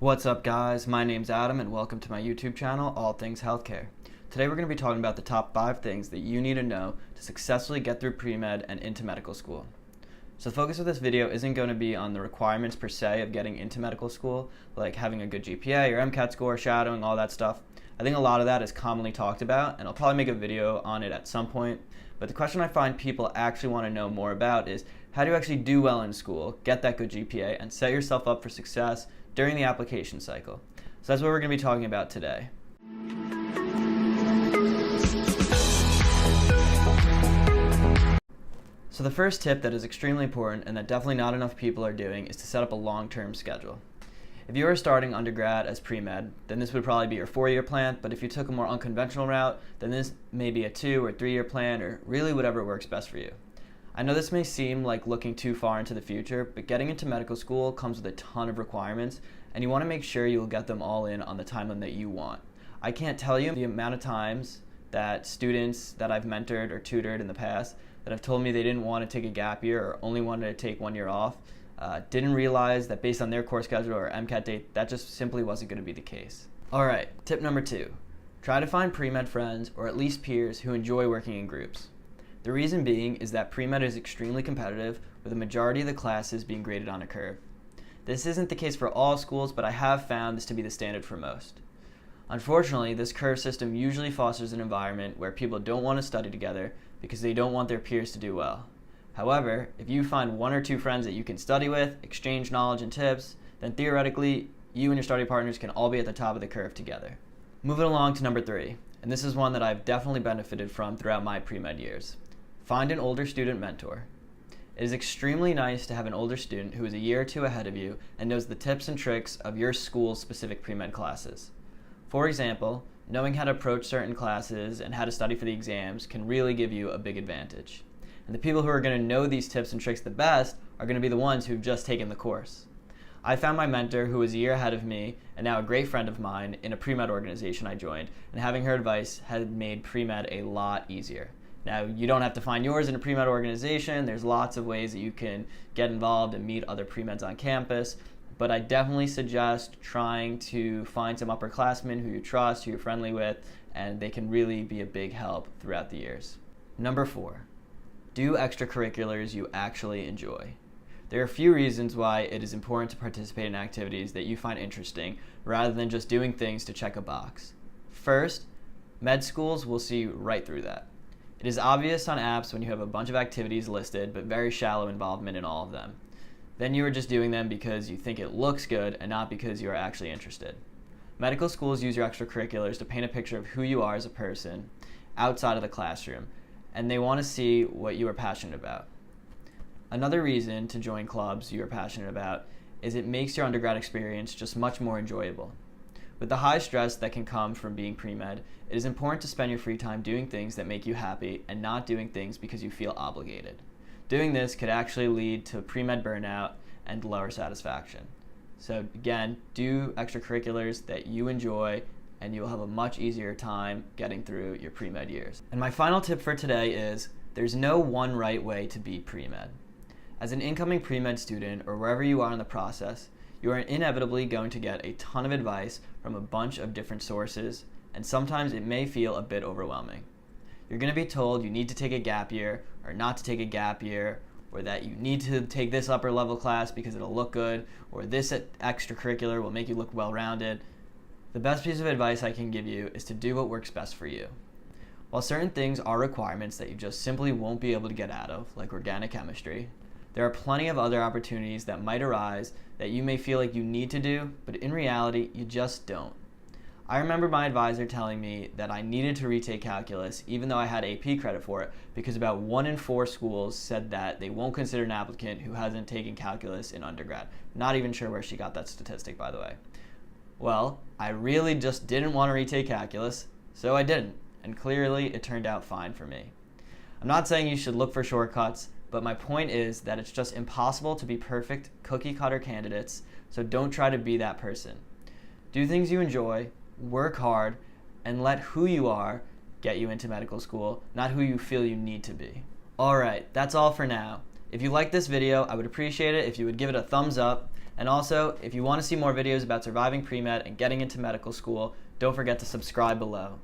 What's up guys, my name's Adam and welcome to my YouTube channel, All Things Healthcare. Today we're going to be talking about the top 5 things that you need to know to successfully get through pre-med and into medical school. So the focus of this video isn't going to be on the requirements per se of getting into medical school, like having a good GPA or MCAT score, shadowing, all that stuff. I think a lot of that is commonly talked about and I'll probably make a video on it at some point. But the question I find people actually want to know more about is how do you actually do well in school, get that good GPA, and set yourself up for success during the application cycle. So that's what we're going to be talking about today. So the first tip that is extremely important and that definitely not enough people are doing is to set up a long-term schedule. If you are starting undergrad as pre-med, then this would probably be your 4-year plan, but if you took a more unconventional route, then this may be a 2 or 3-year plan, or really whatever works best for you. I know this may seem like looking too far into the future, but getting into medical school comes with a ton of requirements, and you want to make sure you'll get them all in on the timeline that you want. I can't tell you the amount of times that students that I've mentored or tutored in the past that have told me they didn't want to take a gap year or only wanted to take 1 year off, didn't realize that based on their course schedule or MCAT date, that just simply wasn't going to be the case. Alright, tip number 2. Try to find pre-med friends or at least peers who enjoy working in groups. The reason being is that pre-med is extremely competitive, with a majority of the classes being graded on a curve. This isn't the case for all schools, but I have found this to be the standard for most. Unfortunately, this curve system usually fosters an environment where people don't want to study together because they don't want their peers to do well. However, if you find 1 or 2 friends that you can study with, exchange knowledge and tips, then theoretically, you and your study partners can all be at the top of the curve together. Moving along to number 3, and this is one that I've definitely benefited from throughout my pre-med years. Find an older student mentor. It is extremely nice to have an older student who is a year or 2 ahead of you and knows the tips and tricks of your school's specific pre-med classes. For example, knowing how to approach certain classes and how to study for the exams can really give you a big advantage. And the people who are going to know these tips and tricks the best are going to be the ones who've just taken the course. I found my mentor, who was a year ahead of me and now a great friend of mine, in a pre-med organization I joined, and having her advice had made pre-med a lot easier. Now, you don't have to find yours in a pre-med organization. There's lots of ways that you can get involved and meet other pre-meds on campus, but I definitely suggest trying to find some upperclassmen who you trust, who you're friendly with, and they can really be a big help throughout the years. Number 4. Do extracurriculars you actually enjoy. There are a few reasons why it is important to participate in activities that you find interesting rather than just doing things to check a box. First, med schools will see right through that. It is obvious on apps when you have a bunch of activities listed but very shallow involvement in all of them. Then you are just doing them because you think it looks good and not because you are actually interested. Medical schools use your extracurriculars to paint a picture of who you are as a person outside of the classroom, and they want to see what you are passionate about. Another reason to join clubs you are passionate about is it makes your undergrad experience just much more enjoyable. With the high stress that can come from being pre-med, it is important to spend your free time doing things that make you happy and not doing things because you feel obligated. Doing this could actually lead to pre-med burnout and lower satisfaction. So again, do extracurriculars that you enjoy and you'll have a much easier time getting through your pre-med years. And my final tip for today is there's no one right way to be pre-med. As an incoming pre-med student or wherever you are in the process, you are inevitably going to get a ton of advice from a bunch of different sources, and sometimes it may feel a bit overwhelming. You're going to be told you need to take a gap year or not to take a gap year, or that you need to take this upper level class because it'll look good, or this extracurricular will make you look well-rounded. The best piece of advice I can give you is to do what works best for you. While certain things are requirements that you just simply won't be able to get out of, like organic chemistry, there are plenty of other opportunities that might arise that you may feel like you need to do, but in reality, you just don't. I remember my advisor telling me that I needed to retake calculus even though I had AP credit for it because about 1 in 4 schools said that they won't consider an applicant who hasn't taken calculus in undergrad. Not even sure where she got that statistic, by the way. Well, I really just didn't want to retake calculus, so I didn't, and clearly it turned out fine for me. I'm not saying you should look for shortcuts, but my point is that it's just impossible to be perfect cookie-cutter candidates, so don't try to be that person. Do things you enjoy, work hard, and let who you are get you into medical school, not who you feel you need to be. Alright, that's all for now. If you like this video, I would appreciate it if you would give it a thumbs up. And also, if you want to see more videos about surviving pre-med and getting into medical school, don't forget to subscribe below.